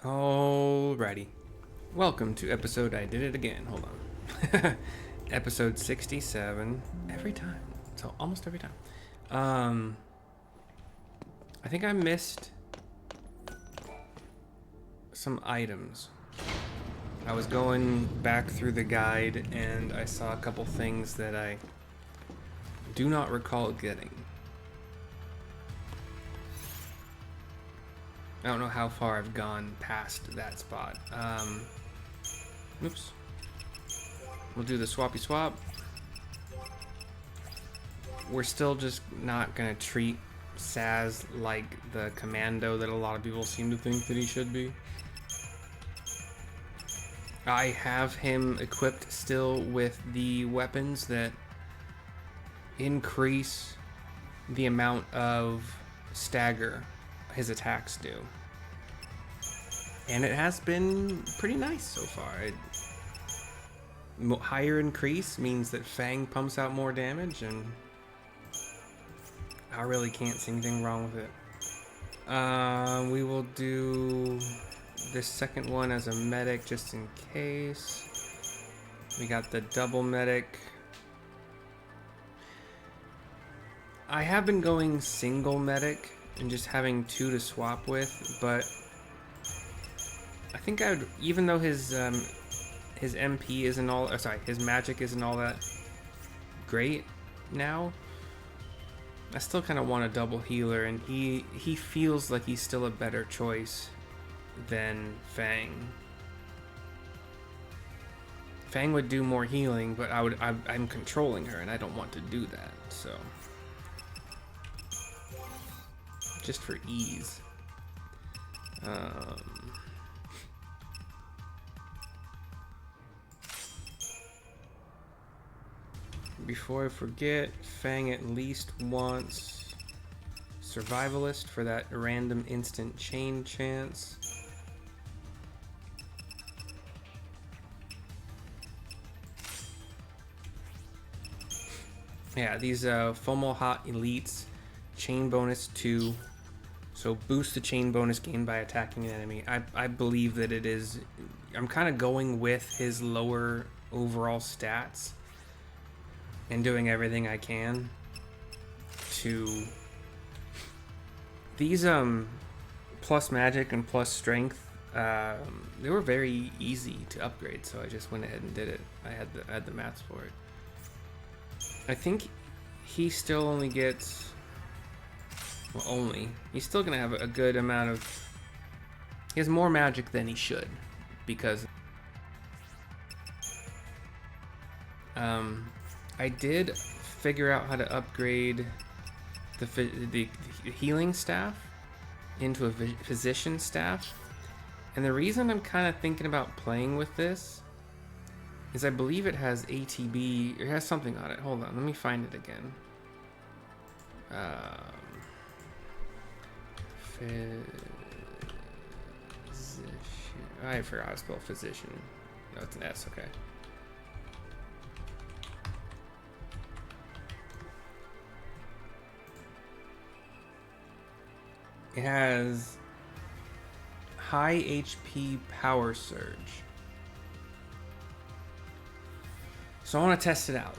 Alrighty. Welcome to episode I Did It Again. Hold on. Episode 67. Every time. So almost every time. I think I missed some items. I was going back through the guide and I saw a couple things that I do not recall getting. I don't know how far I've gone past that spot. Oops. We'll do the swappy swap. We're still just not gonna treat Saz like the commando that a lot of people seem to think that he should be. I have him equipped still with the weapons that increase the amount of stagger his attacks do. And it has been pretty nice so far. Higher increase means that Fang pumps out more damage, and I really can't see anything wrong with it. We will do this second one as a medic just in case. We got the double medic. I have been going single medic and just having two to swap with, but I think I would, even though his MP isn't all, his magic isn't all that great now, I still kind of want a double healer, and he feels like he's still a better choice than Fang. Fang would do more healing, but I'm controlling her, and I don't want to do that, so just for ease. Before I forget, Fang at least wants Survivalist for that random instant chain chance. Yeah, these FOMO Hot Elites, chain bonus 2. So boost the chain bonus gained by attacking an enemy. I believe that it is... I'm kind of going with his lower overall stats and doing everything I can to... These plus magic and plus strength, they were very easy to upgrade, so I just went ahead and did it. I had the mats for it. I think he still only gets... Well, he's still gonna have a good amount of... He has more magic than he should, because I did figure out how to upgrade the healing staff into a physician staff, and the reason I'm kind of thinking about playing with this is I believe it has ATB, it has something on it. Hold on, let me find it again. Physician. I forgot how to spell physician. No, it's an S, okay. It has high HP power surge. So I want to test it out.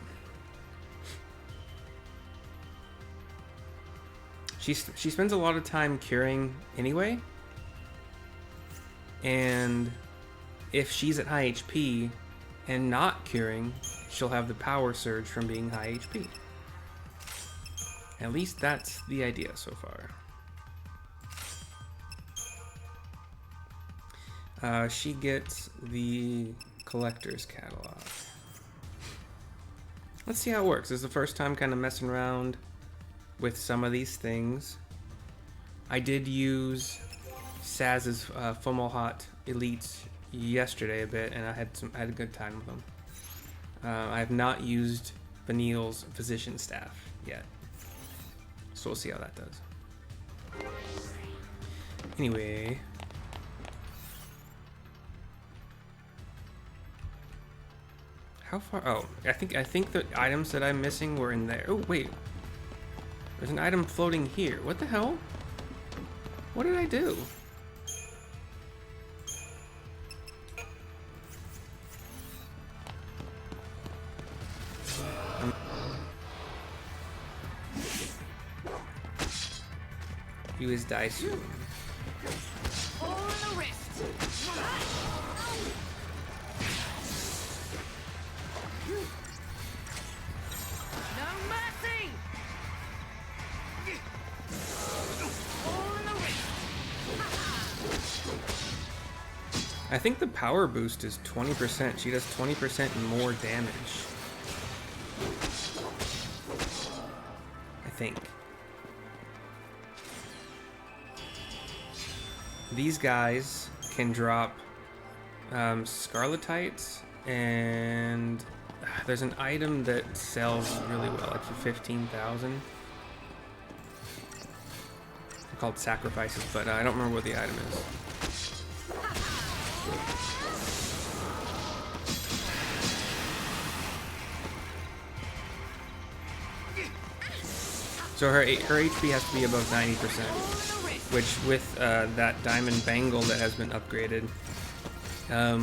She spends a lot of time curing anyway, and if she's at high HP and not curing, she'll have the power surge from being high HP. At least that's the idea so far. She gets the collector's catalog. Let's see how it works. This is the first time kind of messing around with some of these things. I did use Saz's FOMO Hot Elites yesterday a bit, and I had a good time with them. I have not used Vanille's physician staff yet, so we'll see how that does. Anyway, how far? Oh, I think the items that I'm missing were in there. Oh wait. There's an item floating here. What the hell? What did I do? do his dice. I think the power boost is 20%. She does 20% more damage. I think. These guys can drop Scarletites, and there's an item that sells really well, like for 15,000. They're called sacrifices, but I don't remember what the item is. So her HP has to be above 90%, which with that diamond bangle that has been upgraded, I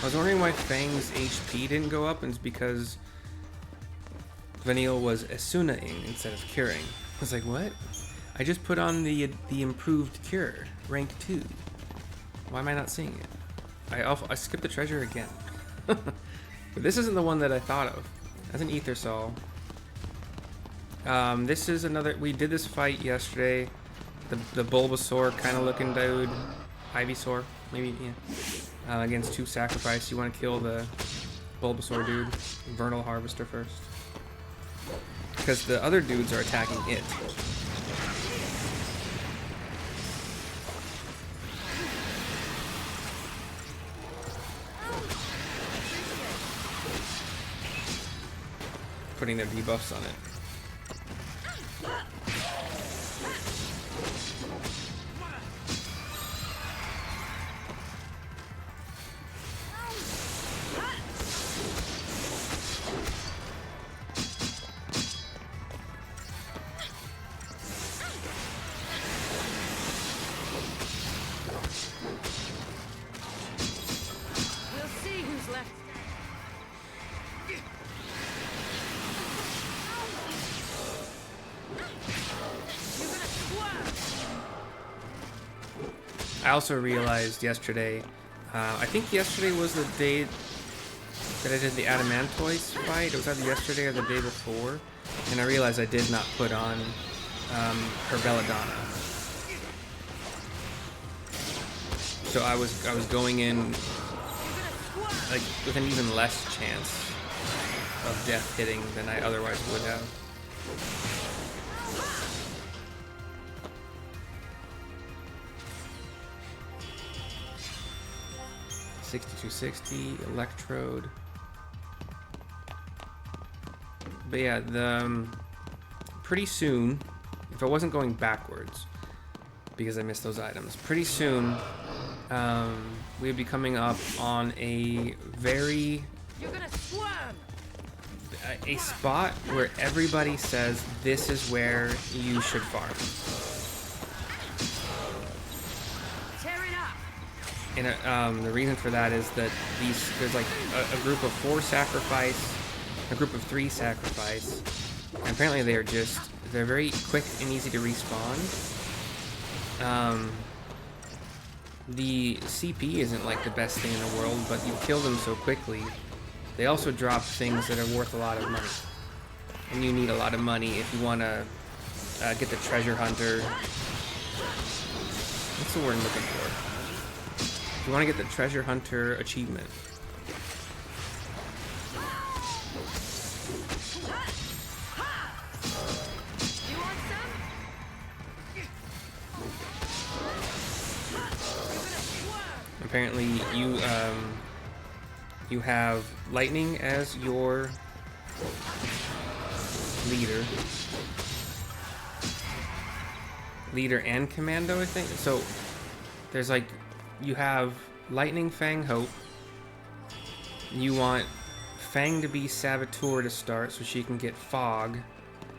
was wondering why Fang's HP didn't go up, and it's because Vanille was Asuna-ing instead of curing. I was like, what? I just put on the improved cure, rank 2. Why am I not seeing it? I skipped the treasure again. But this isn't the one that I thought of. That's an Ether Soul. This is another, we did this fight yesterday. The Bulbasaur kind of looking dude. Ivysaur, maybe, yeah. Against 2 sacrifice. You want to kill the Bulbasaur dude. Vernal Harvester first. Because the other dudes are attacking it. Putting their debuffs on it. I also realized yesterday, I think yesterday was the day that I did the Adamantoise fight. It was either yesterday or the day before, and I realized I did not put on her Belladonna. So I was going in like with an even less chance of death hitting than I otherwise would have. 6260 Electrode. But yeah, pretty soon, if I wasn't going backwards, because I missed those items, pretty soon we would be coming up on a very a spot where everybody says this is where you should farm. And the reason for that is that there's like a group of 4 sacrifice, a group of 3 sacrifice, and apparently they're very quick and easy to respawn. The CP isn't like the best thing in the world, but you kill them so quickly. They also drop things that are worth a lot of money, and you need a lot of money if you want to get the treasure hunter. What's the word I'm looking for? You want to get the treasure hunter achievement. Apparently you have lightning as your leader and commando, I think. So there's like, you have Lightning, Fang, Hope. You want Fang to be Saboteur to start so she can get Fog.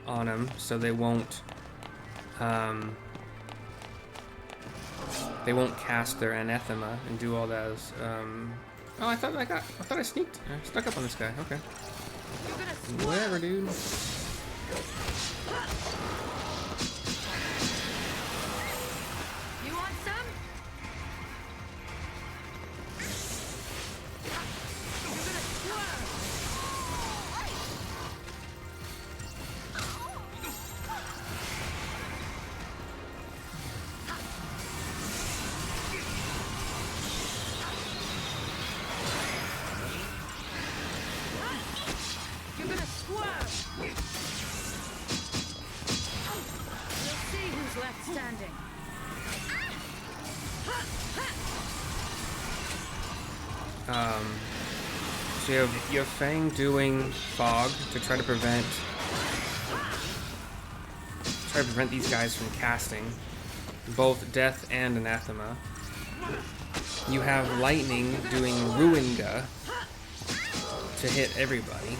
on them, so they won't cast their anathema and do all those. Oh, I thought I sneaked. I stuck up on this guy. Okay. Whatever, dude. You want some? You're gonna swerve. We'll see who's left standing. So you have Fang doing fog to try to prevent these guys from casting both death and anathema. You have Lightning doing Ruinga to hit everybody.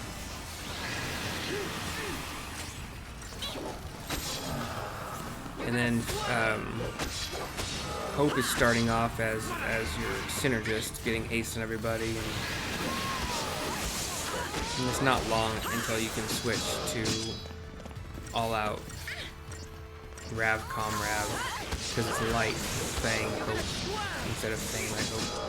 And then Hope is starting off as your synergist, getting haste on everybody. And it's not long until you can switch to all-out Rav Rav, because it's Light Fang Hope instead of Fang Light Hope.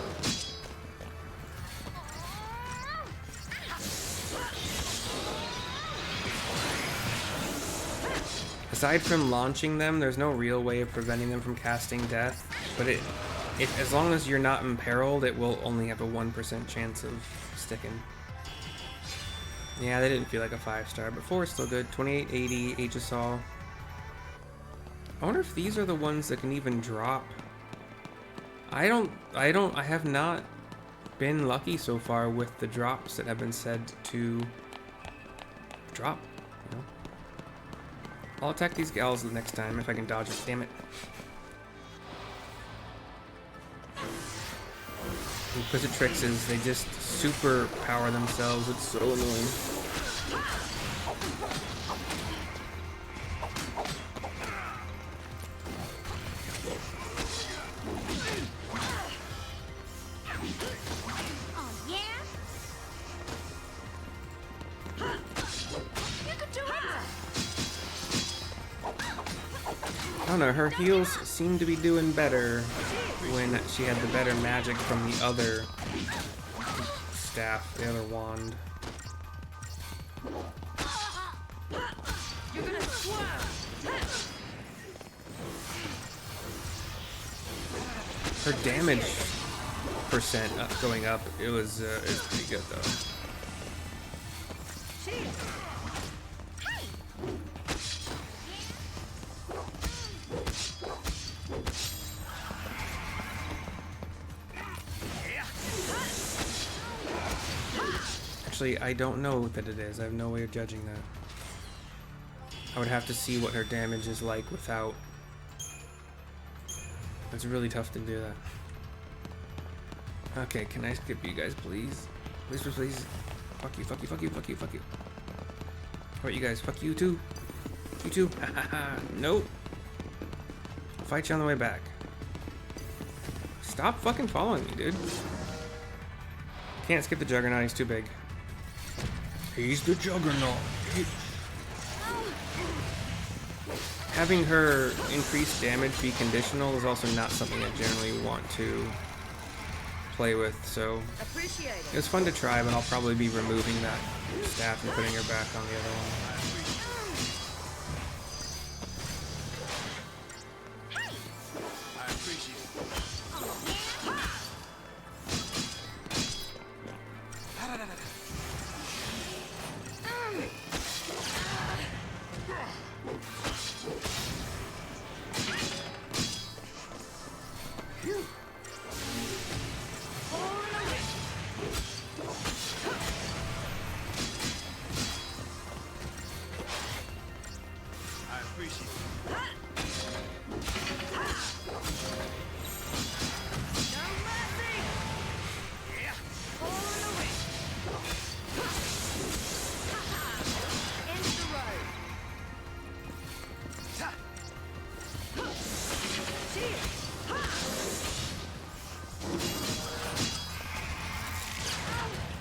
Aside from launching them, there's no real way of preventing them from casting death, but as long as you're not imperiled, it will only have a 1% chance of sticking. Yeah, they didn't feel like a 5-star, but 4 is still good. 2880, Aegisol. I wonder if these are the ones that can even drop. I have not been lucky so far with the drops that have been said to drop, you know? I'll attack these gals the next time if I can dodge it, damn it. Implicit tricks is they just super power themselves, it's so annoying. I don't know, her heals seem to be doing better when she had the better magic from the other staff, the other wand. You're gonna swerve. Her damage percent going up, it was pretty good though. Actually, I don't know that it is. I have no way of judging that. I would have to see what her damage is like without. It's really tough to do that. Okay, can I skip you guys, please? Please, please, please. Fuck you, fuck you, fuck you, fuck you, fuck you. How about you guys? Fuck you too. You too. Nope. I'll fight you on the way back. Stop fucking following me, dude. Can't skip the Juggernaut, he's too big. He's the Juggernaut. Having her increased damage be conditional is also not something I generally want to play with, so it was fun to try, but I'll probably be removing that staff and putting her back on the other one.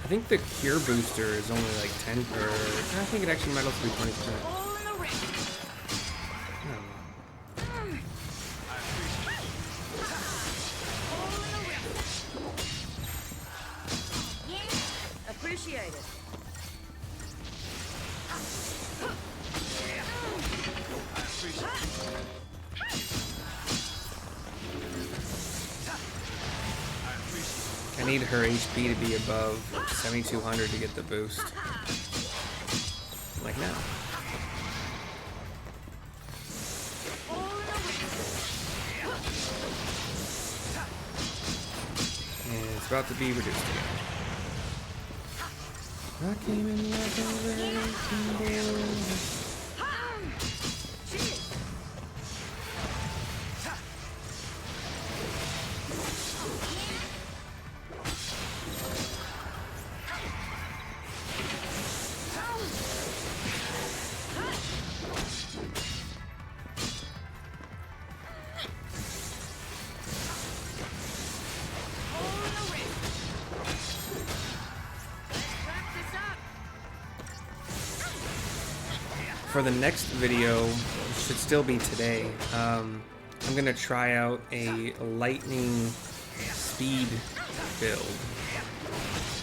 I think the cure booster is only like 10 per. I think it actually might also be 20%. All in the ring. All in the ring. Appreciate it. I need her HP to be above 7,200 to get the boost. Like now. And it's about to be reduced again. I came in like a wrecking ball. For the next video, which should still be today, I'm gonna try out a lightning speed build,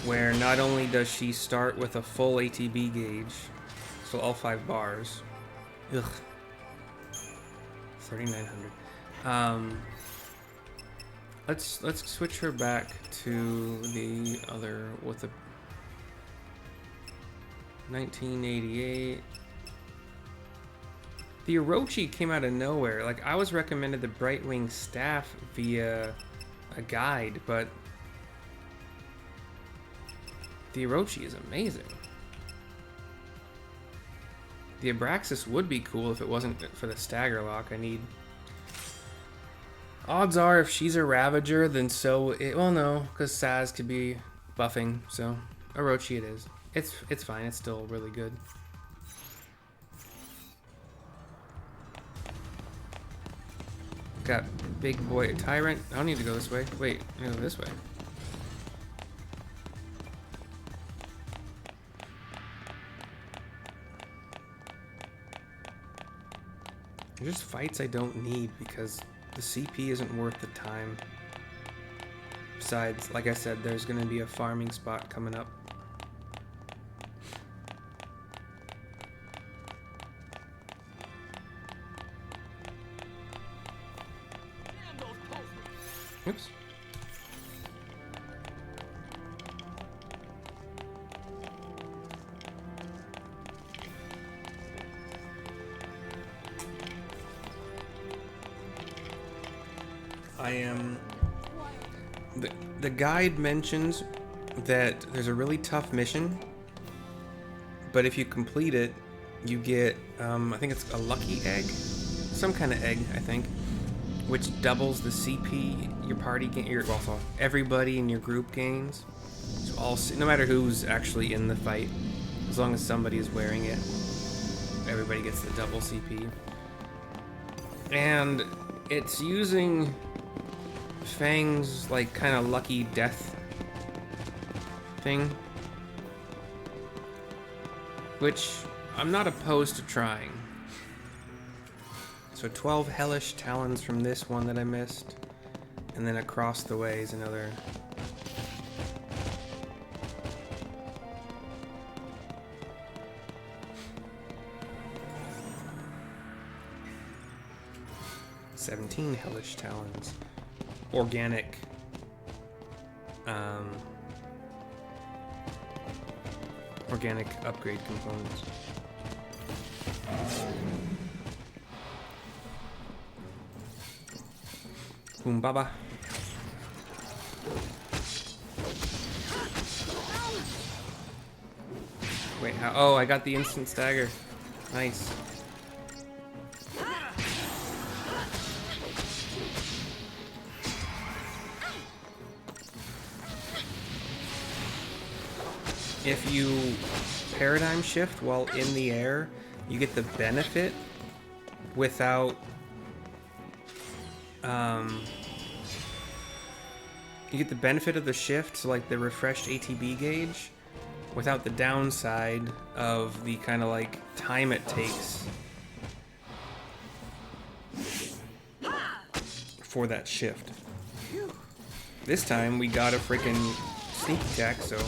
where not only does she start with a full ATB gauge, so all 5 bars, 3,900. Let's switch her back to the other with the 1988. The Orochi came out of nowhere. Like, I was recommended the Brightwing staff via a guide, but the Orochi is amazing. The Abraxas would be cool if it wasn't for the stagger lock. I need... Odds are, if she's a Ravager, then so it... Well, no, because Saz could be buffing, so Orochi it is. It's fine. It's still really good. Got big boy Tyrant. I don't need to go this way. Wait, I need to go this way. There's just fights I don't need because the CP isn't worth the time. Besides, like I said, there's going to be a farming spot coming up. Oops. I am... The guide mentions that there's a really tough mission, but if you complete it, you get, I think it's a lucky egg? Some kind of egg, I think, which doubles the CP your party gains, well, everybody in your group gains. So all, no matter who's actually in the fight, as long as somebody is wearing it, everybody gets the double CP. And it's using Fang's like kind of lucky death thing, which I'm not opposed to trying. So 12 hellish talons from this one that I missed, and then across the way is another. "17 hellish talons." Organic. Organic upgrade components. Boom baba. Wait, how? Oh, I got the instant stagger. Nice. If you paradigm shift while in the air, you get the benefit without You get the benefit of the shift, so like the refreshed ATB gauge, without the downside of the kind of like time it takes for that shift. This time we got a freaking sneak attack, so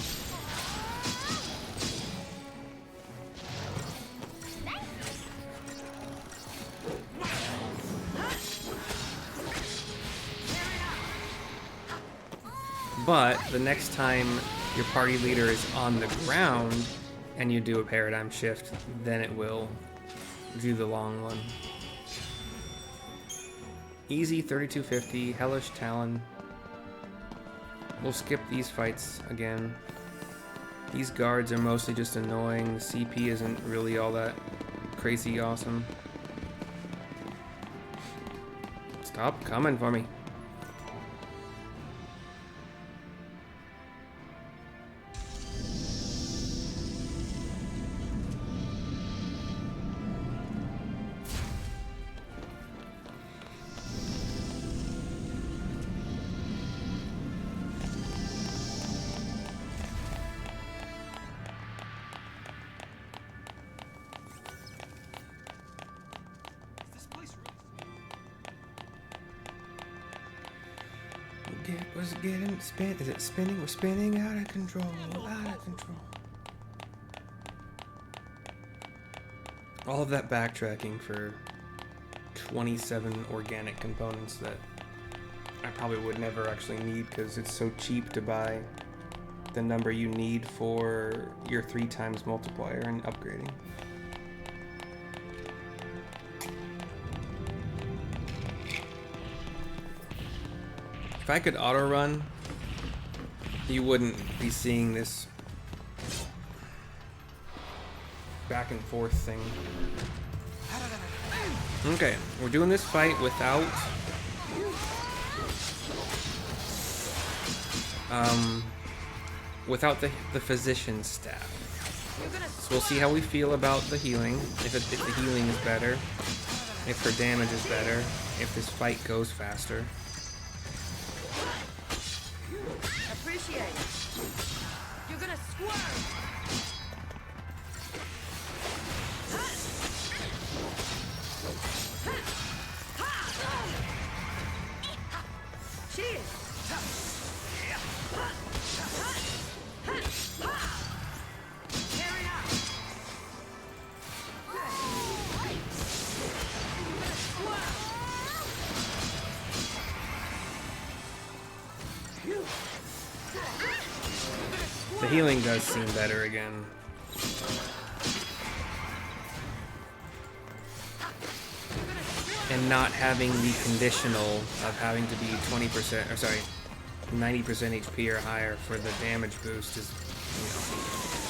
but the next time your party leader is on the ground and you do a paradigm shift, then it will do the long one. Easy 3250, Hellish Talon. We'll skip these fights again. These guards are mostly just annoying. The CP isn't really all that crazy awesome. Stop coming for me. Was it getting spin? Is it spinning? We're spinning out of control. Out of control. All of that backtracking for 27 organic components that I probably would never actually need because it's so cheap to buy the number you need for your 3 times multiplier and upgrading. If I could auto run, you wouldn't be seeing this back and forth thing. Okay, we're doing this fight without the physician's staff. So we'll see how we feel about the healing. If the healing is better, if her damage is better, if this fight goes faster. You're gonna squirm. Cheers. The healing does seem better again. And not having the conditional of having to be 20%, or sorry, 90% HP or higher for the damage boost is,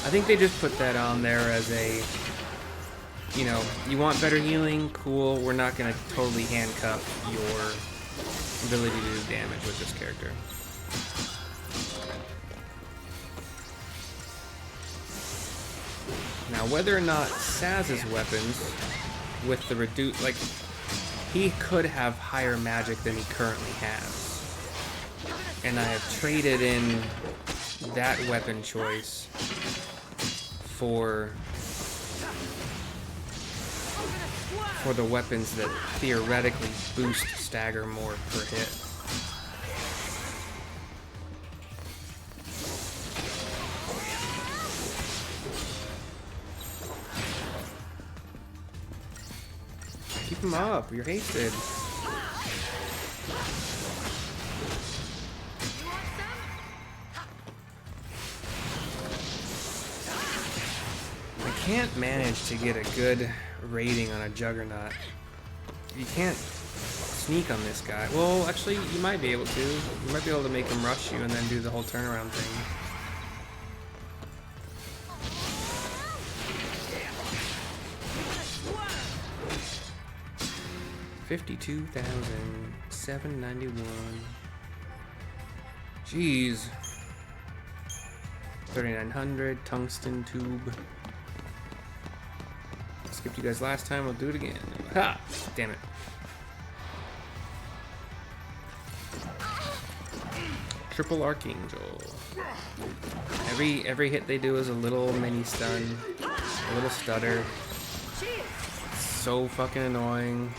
I think they just put that on there as a, you want better healing? Cool, we're not going to totally handcuff your ability to do damage with this character. Now, whether or not Saz's weapons with the reduce, like, he could have higher magic than he currently has. And I have traded in that weapon choice for the weapons that theoretically boost stagger more per hit. Keep him up, you're hasted. I can't manage to get a good rating on a Juggernaut. You can't sneak on this guy. Well, actually, you might be able to. You might be able to make him rush you and then do the whole turnaround thing. $52,791. Jeez. 3,900 tungsten tube. Skipped you guys last time. We'll do it again. Ha! Damn it. triple Archangel. Every hit they do is a little mini stun, a little stutter. So fucking annoying.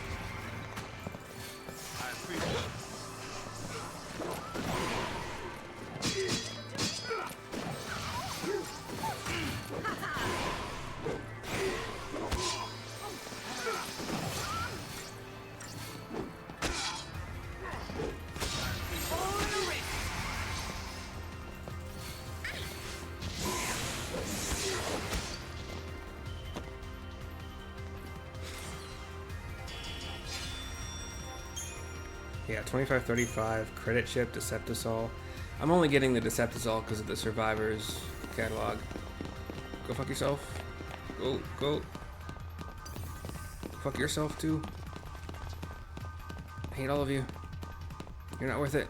Yeah, 2535, credit chip, Deceptisol. I'm only getting the Deceptisol because of the Survivors catalog. Go fuck yourself. Go. Fuck yourself too. I hate all of you. You're not worth it.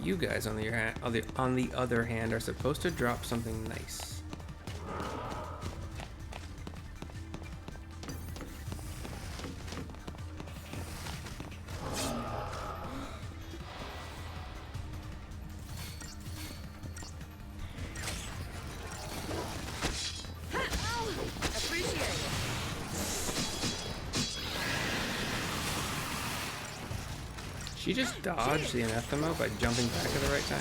You guys, on the other hand, are supposed to drop something nice. She just dodged the anathema by jumping back at the right time.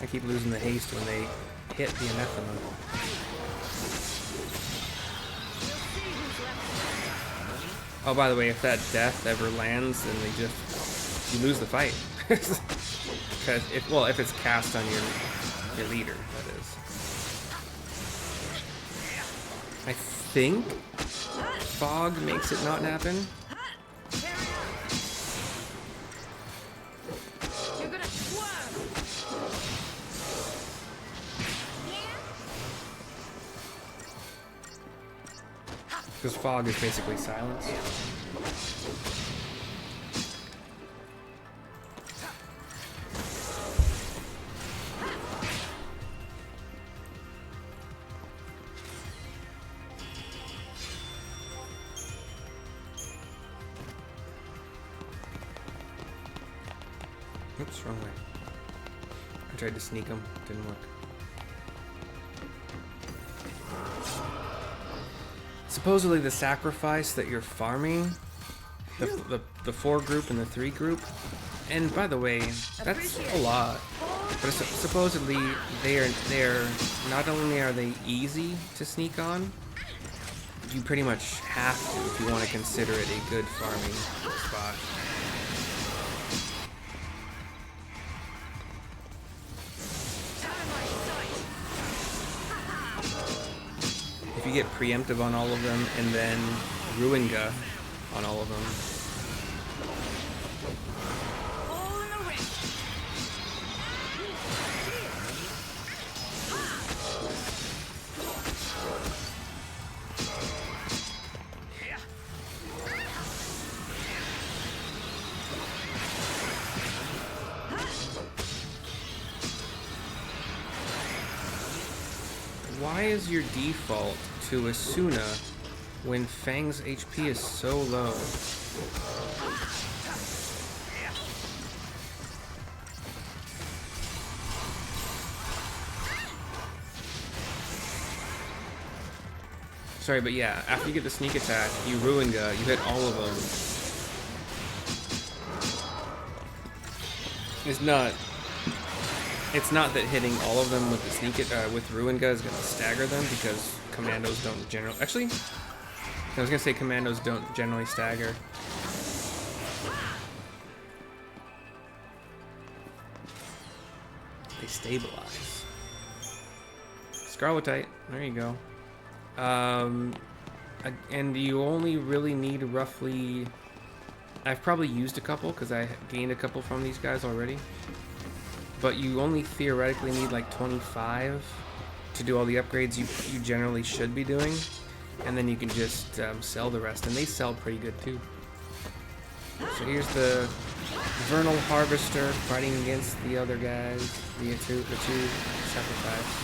I keep losing the haste when they hit the anathema. Oh, by the way, if that death ever lands, then you lose the fight. Because if it's cast on your leader, that is. I think fog makes it not happen. Because fog is basically silence. Oops, wrong way. I tried to sneak him, didn't work. Supposedly the sacrifice that you're farming, the 4 group and the 3 group, and by the way, that's a lot. But supposedly they're not only are they easy to sneak on, you pretty much have to if you want to consider it a good farming spot. If you get preemptive on all of them and then Ruinga on all of them. Why is your default to Asuna when Fang's HP is so low? Sorry, but yeah, after you get the sneak attack, you Ruinga, you hit all of them. It's not that hitting all of them with the sneak with Ruinga is going to stagger them, because commandos don't generally... Actually, I was going to say commandos don't generally stagger. They stabilize. Scarletite, there you go. And you only really need roughly... I've probably used a couple, because I gained a couple from these guys already. But you only theoretically need like 25 to do all the upgrades you generally should be doing, and then you can just sell the rest, and they sell pretty good too. So here's the Vernal Harvester fighting against the other guys, the two sacrifice.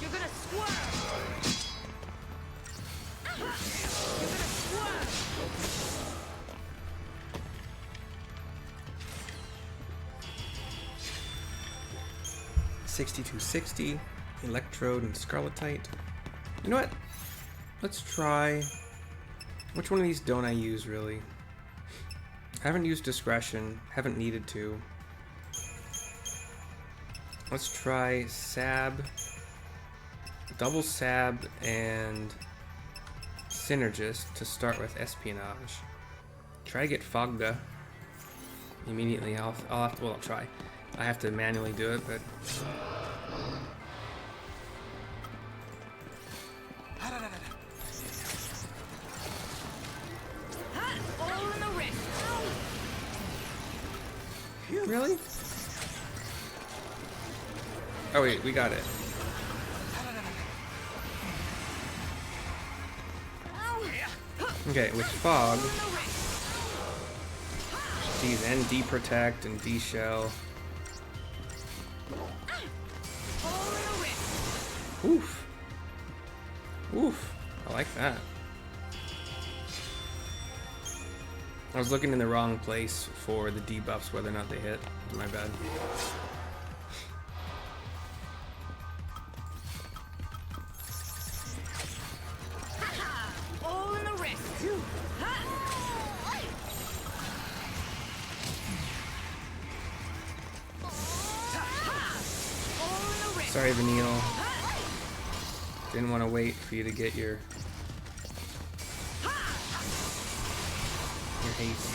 You're gonna swerve! 6260, Electrode, and Scarletite. You know what? Let's try... Which one of these don't I use, really? I haven't used Discretion. Haven't needed to. Let's try Sab, Double Sab, and Synergist to start with Espionage. Try to get Fogga immediately. I'll have to, well, I'll try. I have to manually do it, but... Really? Oh wait, we got it. Okay, with Fog, these and D-Protect and D-Shell. Oof. Oof. I like that. I was looking in the wrong place for the debuffs, whether or not they hit. My bad. All in the wrist. Sorry, Vanille. Didn't want to wait for you to get your haste.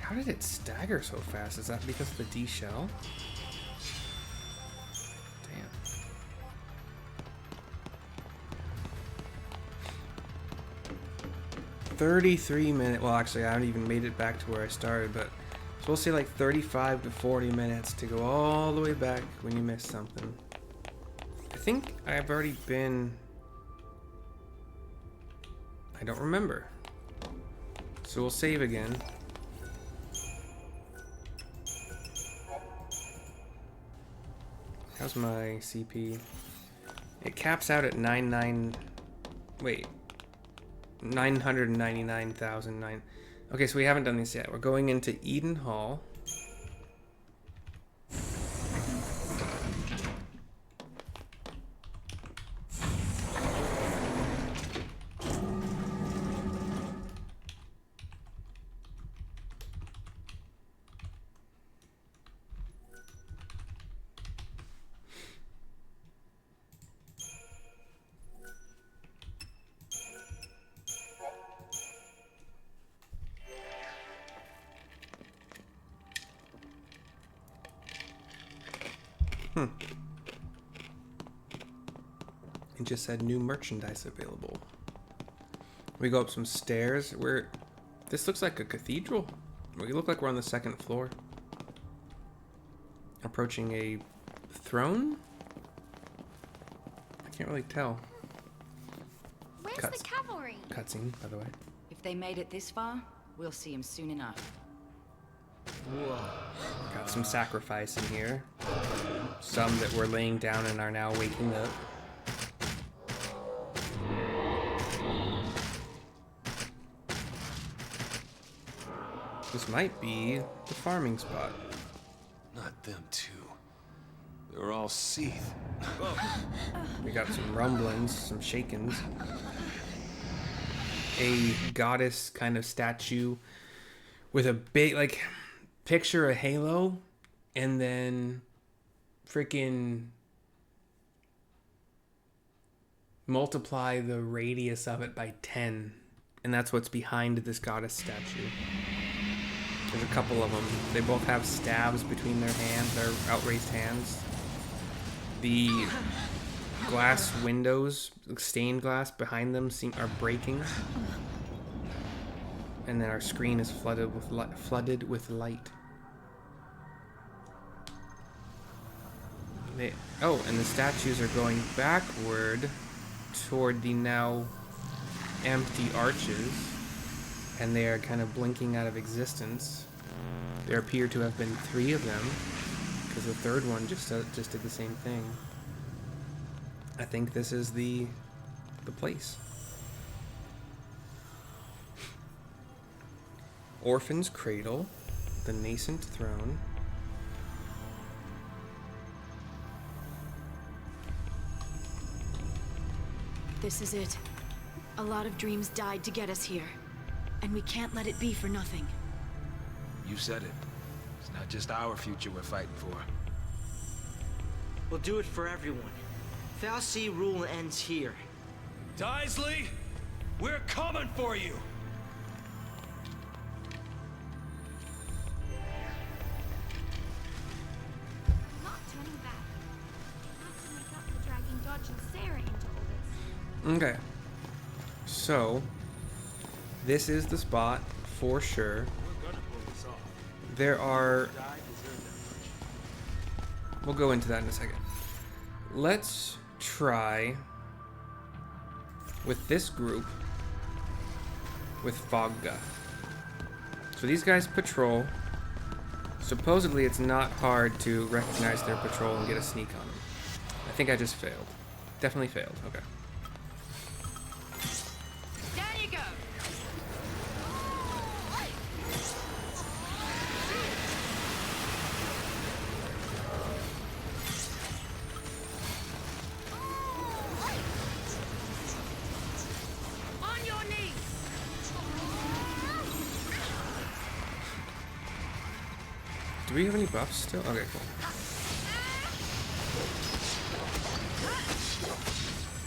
How did it stagger so fast? Is that because of the D shell? Damn. $33 well, actually I haven't even made it back to where I started, but so we'll say like 35 to 40 minutes to go all the way back when you missed something. I think I've already been... I don't remember. So we'll save again. How's my CP? It caps out at 999,009. Okay, so we haven't done this yet. We're going into Eden Hall. It just said new merchandise available. We go up some stairs. This looks like a cathedral. We look like we're on the second floor. Approaching a throne? I can't really tell. Where's the cavalry? Cutscene, by the way. If they made it this far, we'll see him soon enough. Whoa. Got some sacrifice in here. Some that were laying down and are now waking up. This might be the farming spot. Not them two. They're all synthed. We got some rumblings, some shakings. A goddess kind of statue with a big, like, picture a halo and then freaking multiply the radius of it by 10. And that's what's behind this goddess statue. There's a couple of them. They both have stabs between their hands, their outraised hands. The glass windows, stained glass behind them are breaking. And then our screen is flooded with light. And the statues are going backward toward the now empty arches, and they are kind of blinking out of existence. There appear to have been 3 of them, because the third one just did the same thing. I think this is the place. Orphan's Cradle, the nascent throne. This is it. A lot of dreams died to get us here, and we can't let it be for nothing. You said it. It's not just our future we're fighting for. We'll do it for everyone. Fal'Cie rule ends here. Daisley, we're coming for you! I'm not turning back. I have to make up for dragging Dodge and Sarah into all this. Okay. So, this is the spot for sure. There are... We'll go into that in a second. Let's try with this group with Fogga. So these guys patrol. Supposedly it's not hard to recognize their patrol and get a sneak on them. I think I just failed. Definitely failed. Okay. Down you go. On your knees. Do we have any buffs still? Okay, cool.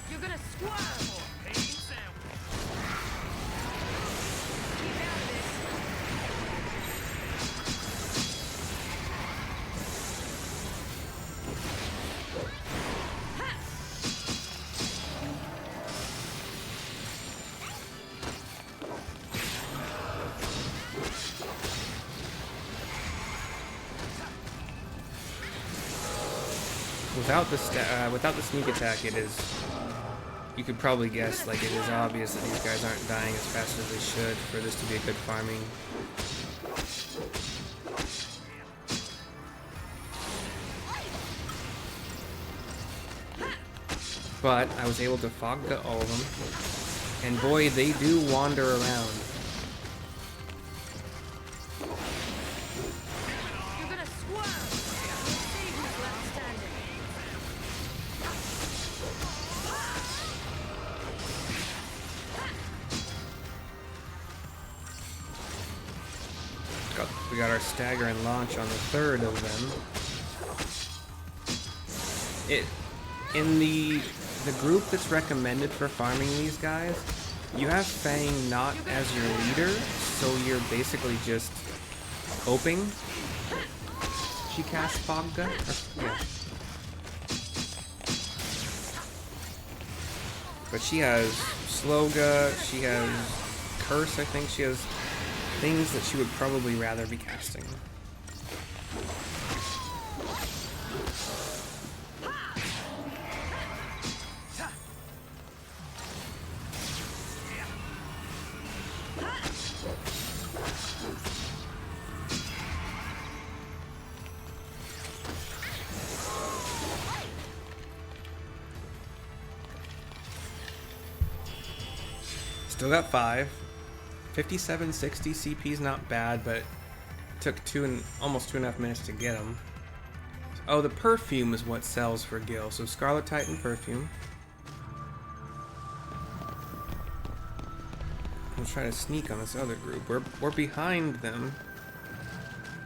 You're gonna squirm. Without the sneak attack, it is. You could probably guess, like, it is obvious that these guys aren't dying as fast as they should for this to be a good farming. But I was able to Fogga all of them, and boy, they do wander around. You're gonna squirm. We'll see who's left standing. We got our stagger and launch on the third of them. In the group that's recommended for farming these guys, you have Fang not as your leader, so you're basically just hoping she casts Fogga. Yeah. But she has Sloga, she has Curse, I think. She has things that she would probably rather be casting. Still got 5. 5760 CP is not bad, but took almost 2.5 minutes to get them. Oh, the perfume is what sells for Gil. So Scarlet Titan perfume. Let's try to sneak on this other group. We're behind them.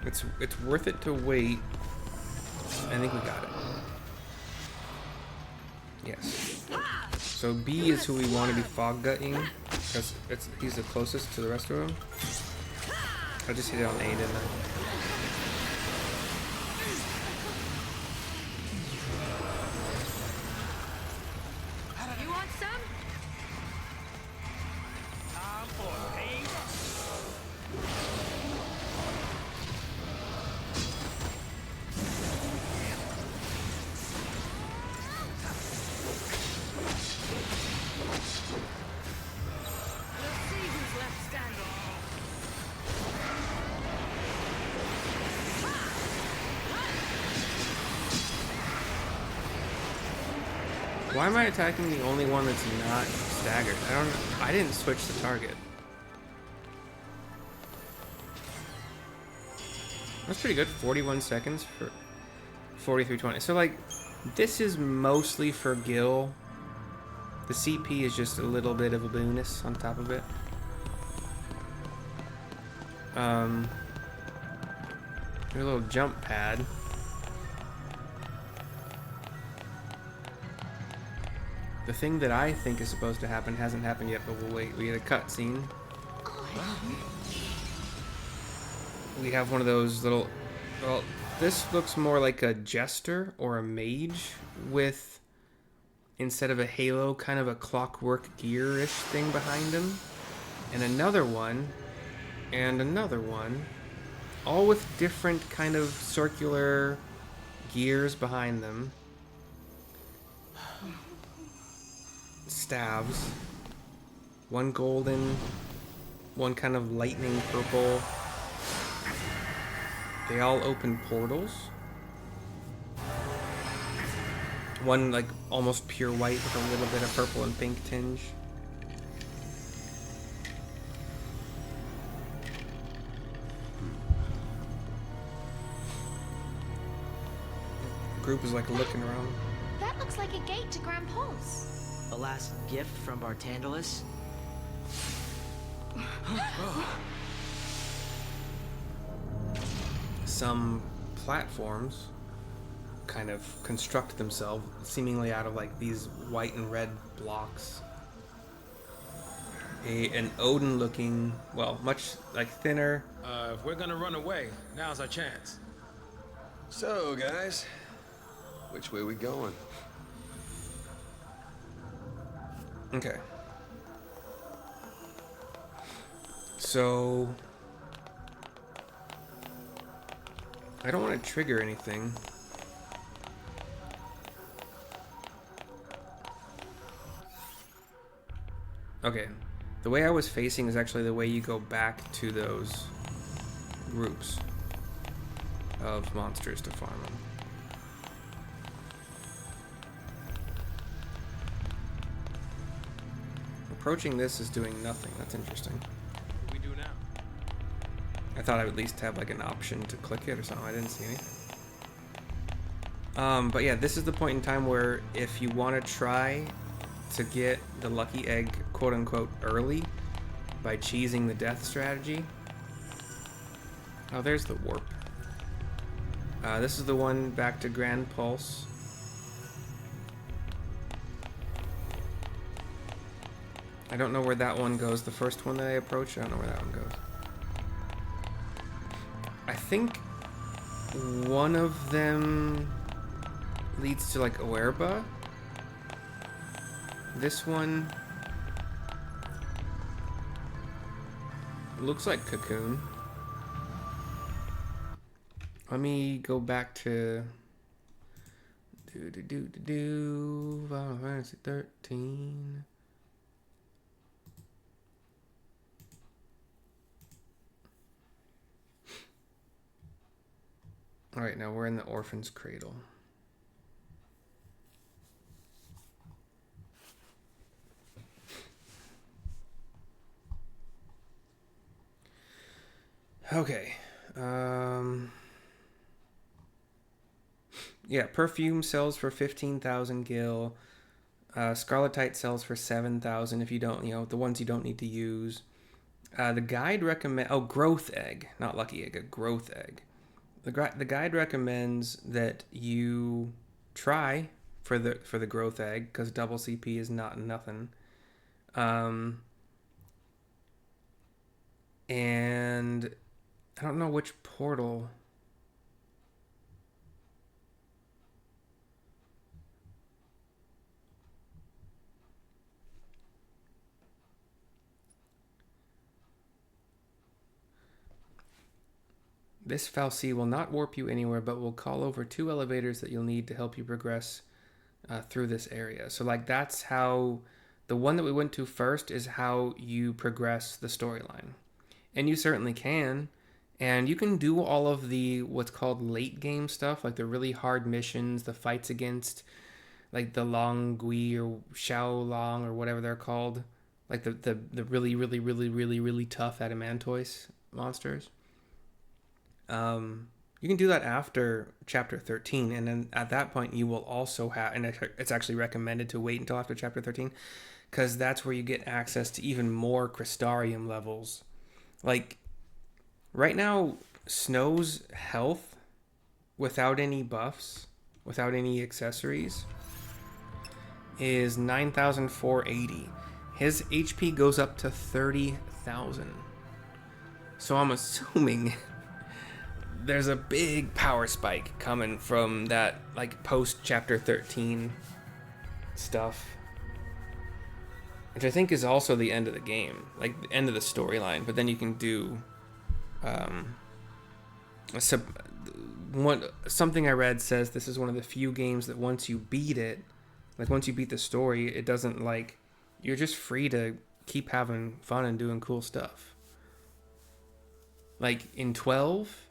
It's worth it to wait. I think we got it. Yes. So B is who we want to be fog gutting because he's the closest to the rest of them. I just hit it on A, didn't I? You want some? We'll see who's left standing. Why am I attacking the only one that's not staggered? I didn't switch the target. That's pretty good. 41 seconds for 4320. So like, this is mostly for Gil. The CP is just a little bit of a bonus on top of it. Your little jump pad. The thing that I think is supposed to happen hasn't happened yet, but we'll wait. We get a cutscene. We have one of those little... Well, this looks more like a jester or a mage with, instead of a halo, kind of a clockwork gear-ish thing behind him. And another one. And another one. All with different kind of circular gears behind them. Staves. One golden, one kind of lightning purple. They all open portals. One like almost pure white with a little bit of purple and pink tinge. The group is like looking around. That looks like a gate to Gran Pulse. A last gift from Bartandalis? Some platforms kind of construct themselves seemingly out of like these white and red blocks. An Odin looking, well, much like thinner. If we're gonna run away, now's our chance. So, guys, which way we going? Okay. So I don't want to trigger anything. Okay. The way I was facing is actually the way you go back to those groups of monsters to farm them. Approaching this is doing nothing. That's interesting. What do we do now? I thought I would at least have like an option to click it or something. I didn't see any. But yeah, this is the point in time where if you want to try to get the lucky egg, quote unquote, early by cheesing the death strategy. Oh, there's the warp. This is the one back to Gran Pulse. I don't know where that one goes. The first one that I approached, I don't know where that one goes. I think one of them leads to like Oerba. This one looks like Cocoon. Let me go back to Final Fantasy 13. All right, now we're in the Orphan's Cradle. Okay. Yeah, perfume sells for 15,000 gil. Scarletite sells for 7,000 if you don't, the ones you don't need to use. The guide growth egg, not lucky egg, a growth egg. The guide recommends that you try for the growth egg because double CP is not nothing. And I don't know which portal. This fal'Cie will not warp you anywhere, but will call over 2 elevators that you'll need to help you progress through this area. So, like, that's how the one that we went to first is how you progress the storyline. And you certainly can. And you can do all of the what's called late game stuff, like the really hard missions, the fights against, like, the Long Gui or Xiao Long or whatever they're called. Like, the really, really, really, really, really tough Adamantoise monsters. You can do that after chapter 13, and then at that point you will also have, and it's actually recommended to wait until after chapter 13, because that's where you get access to even more Crystarium levels. Like, right now, Snow's health, without any buffs, without any accessories, is 9,480. His HP goes up to 30,000. So I'm assuming there's a big power spike coming from that, like, post chapter 13 stuff, which I think is also the end of the game, like the end of the storyline. But then you can do something I read says this is one of the few games that once you beat it, like once you beat the story, it doesn't, like, you're just free to keep having fun and doing cool stuff. Like in 12,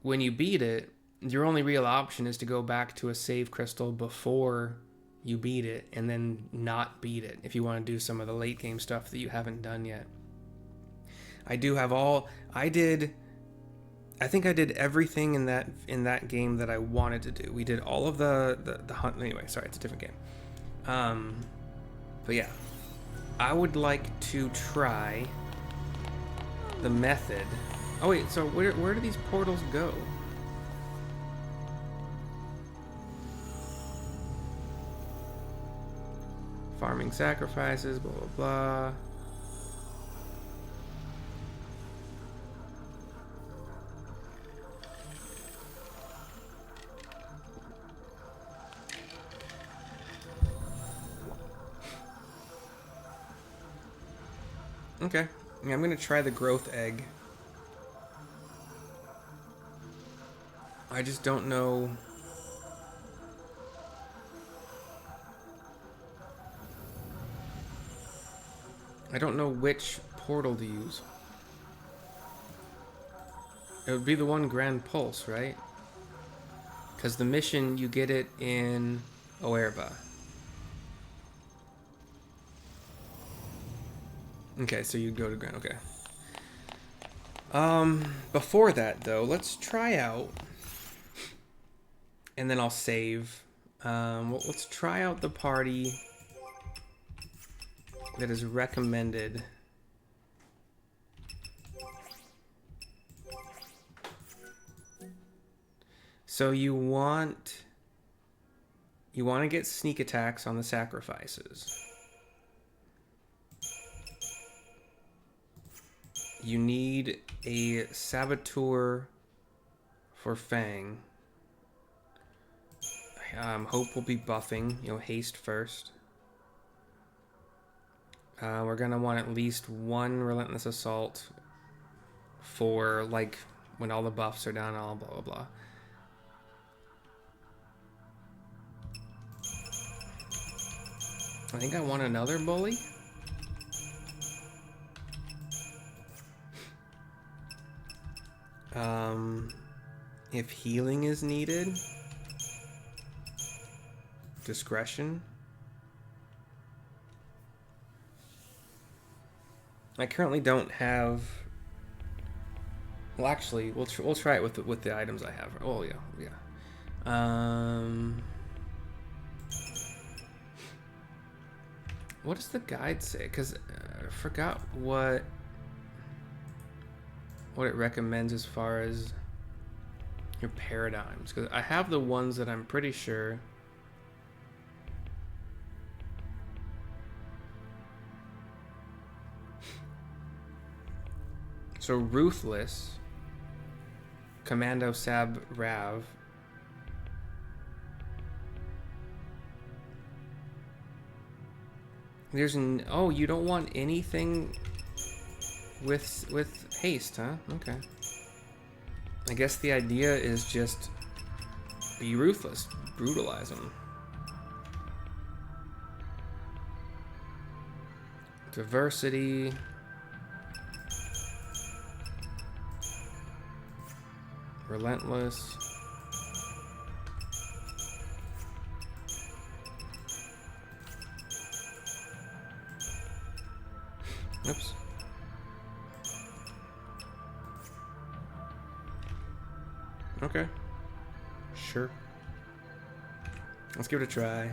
when you beat it, your only real option is to go back to a save crystal before you beat it and then not beat it if you want to do some of the late game stuff that you haven't done yet. I think I did everything in that game that I wanted to do. We did all of the hunt. Anyway, sorry, it's a different game. But yeah, I would like to try the method. Oh wait, so where do these portals go? Farming sacrifices, blah, blah, blah. Okay, yeah, I'm gonna try the growth egg. I just don't know. I don't know which portal to use. It would be the one Gran Pulse, right? Because the mission, you get it in Oerba. Okay, so you go to Gran, okay. Before that, though, let's try out, and then I'll save. Well, let's try out the party that is recommended. So you want to get sneak attacks on the sacrifices. You need a saboteur for Fang. Hope will be buffing, haste first. We're gonna want at least one relentless assault for, like, when all the buffs are down, all blah blah blah. I think I want another bully. If healing is needed, discretion. I currently don't have Well, actually, we'll try it with the items I have. Oh yeah, yeah. What does the guide say? Because I forgot what it recommends as far as your paradigms. Because I have the ones that I'm pretty sure. So Ruthless, Commando Sab Rav. There's oh, you don't want anything with haste, huh? Okay. I guess the idea is just be ruthless, brutalize them. Diversity. Relentless. Oops. Okay. Sure. Let's give it a try.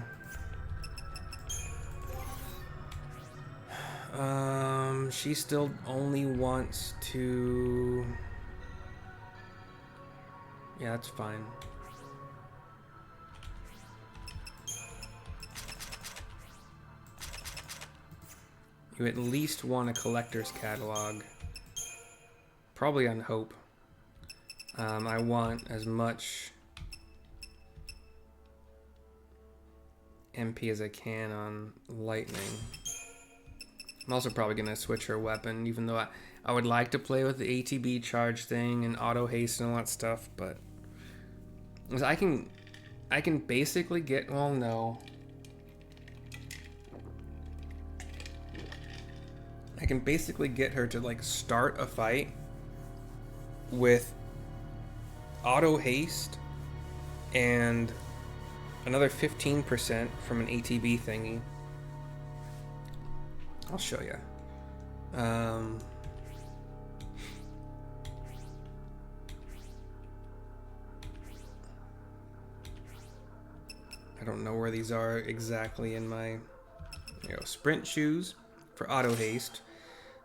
She still only wants to... Yeah, that's fine. You at least want a collector's catalog. Probably on Hope. I want as much MP as I can on Lightning. I'm also probably going to switch her weapon, even though I would like to play with the ATB charge thing and auto-haste and all that stuff, but I can basically get, well, no. I can basically get her to like start a fight with auto-haste and another 15% from an ATB thingy. I'll show you. I don't know where these are exactly in my sprint shoes for auto haste.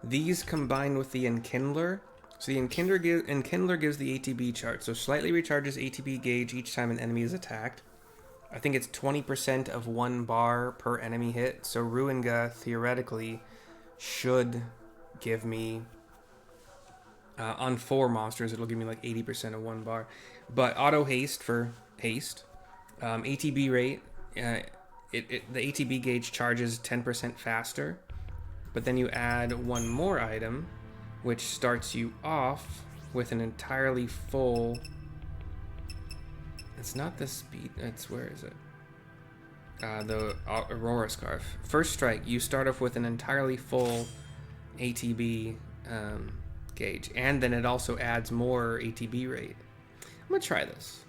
These combine with the Enkindler. So the Enkindler gives the ATB chart. So slightly recharges ATB gauge each time an enemy is attacked. I think it's 20% of 1 bar per enemy hit. So Ruinga theoretically should give me on 4 monsters, it'll give me like 80% of 1 bar. But auto haste for haste. ATB rate, the ATB gauge charges 10% faster. But then you add 1 more item, which starts you off with an entirely full... It's not the speed, it's, where is it? The Aurora Scarf. First strike, you start off with an entirely full ATB gauge. And then it also adds more ATB rate. I'm gonna try this.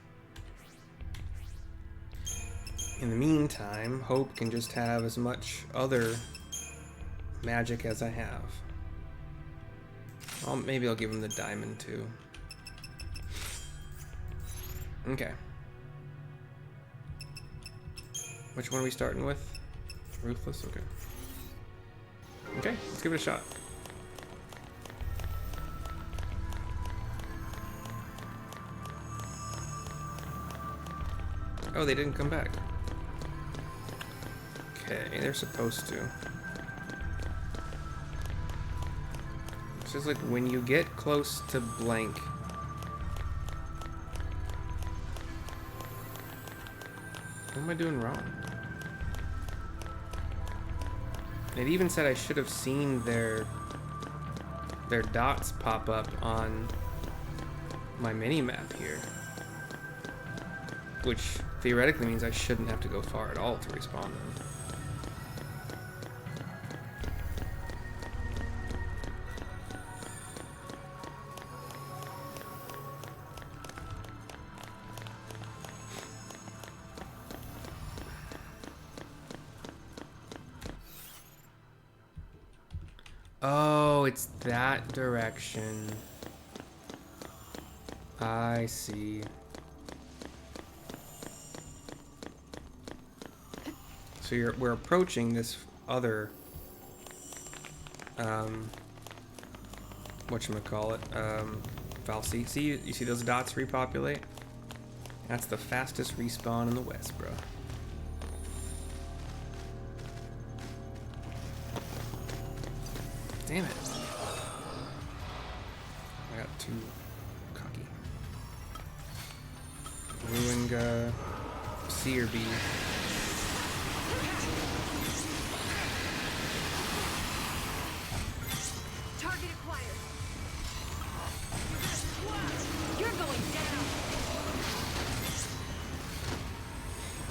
In the meantime, Hope can just have as much other magic as I have. Maybe I'll give him the diamond too. Okay. Which one are we starting with? Ruthless? Okay. Okay, let's give it a shot. Oh, they didn't come back. Okay, they're supposed to. It's just like when you get close to blank. What am I doing wrong? It even said I should have seen their dots pop up on my mini-map here. Which theoretically means I shouldn't have to go far at all to respawn them. Oh, it's that direction. I see. So we're approaching this other whatchamacallit, Falsey. See, you see those dots repopulate? That's the fastest respawn in the West, bro. Damn it. I got too cocky. Ruined C or B. Target acquired. You're going down.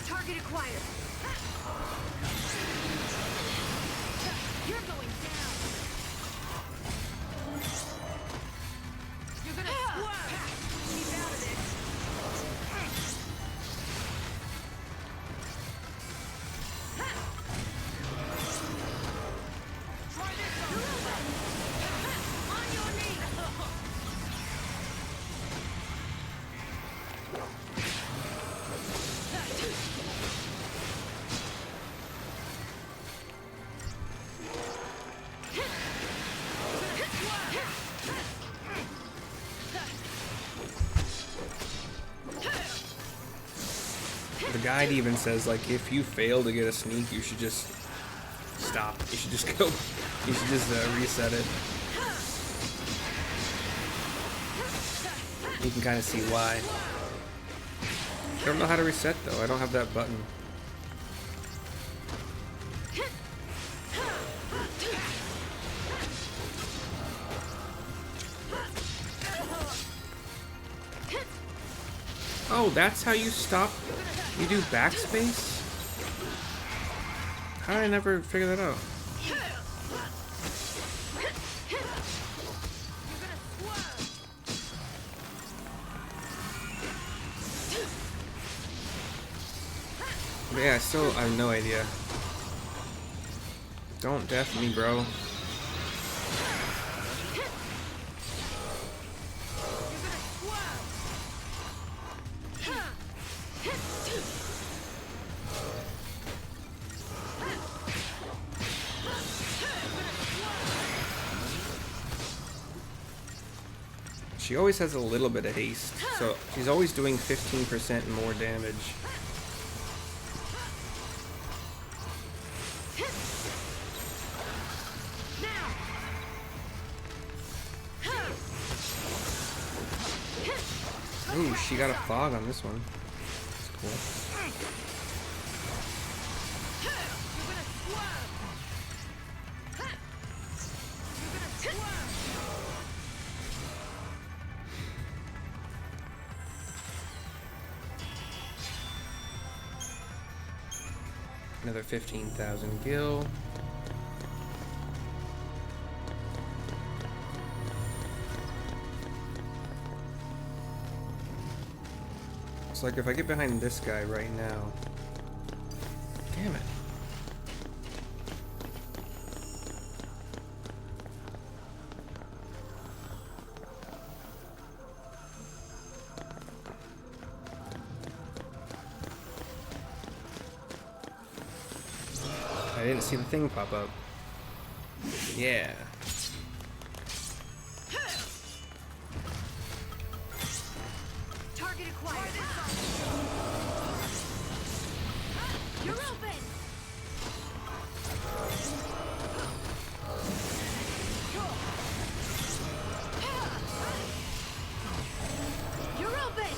Target acquired. You're going down. You're gonna keep out of it. Try this on. On your knees. The guide even says, like, if you fail to get a sneak, you should just stop. You should just go. You should just reset it. You can kind of see why. I don't know how to reset, though. I don't have that button. Oh, that's how you stop? You do backspace? How did I never figure that out? But yeah, I have no idea. Don't death me, bro. She always has a little bit of haste, so she's always doing 15% more damage. Ooh, she got a fog on this one. That's cool. Another 15,000 gil. It's like if I get behind this guy right now. Damn it. I didn't see the thing pop up. Yeah. Target acquired. You're open. You're open.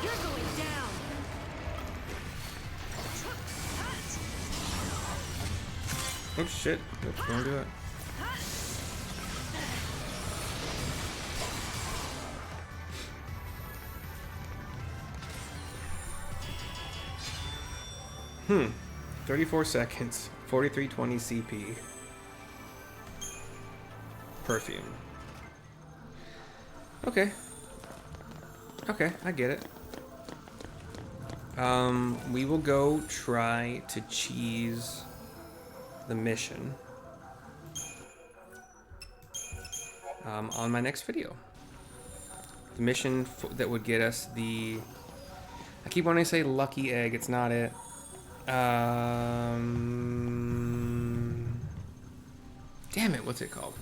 You're going down. Oh shit. Oops, don't do it. Hmm. 34 seconds. 4320 CP. Perfume. Okay. Okay, I get it. We will go try to cheese the mission. on my next video. The mission that would get us the... I keep wanting to say lucky egg. It's not it. Damn it, what's it called?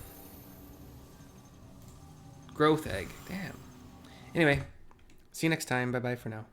Growth egg. Damn. Anyway, see you next time. Bye-bye for now.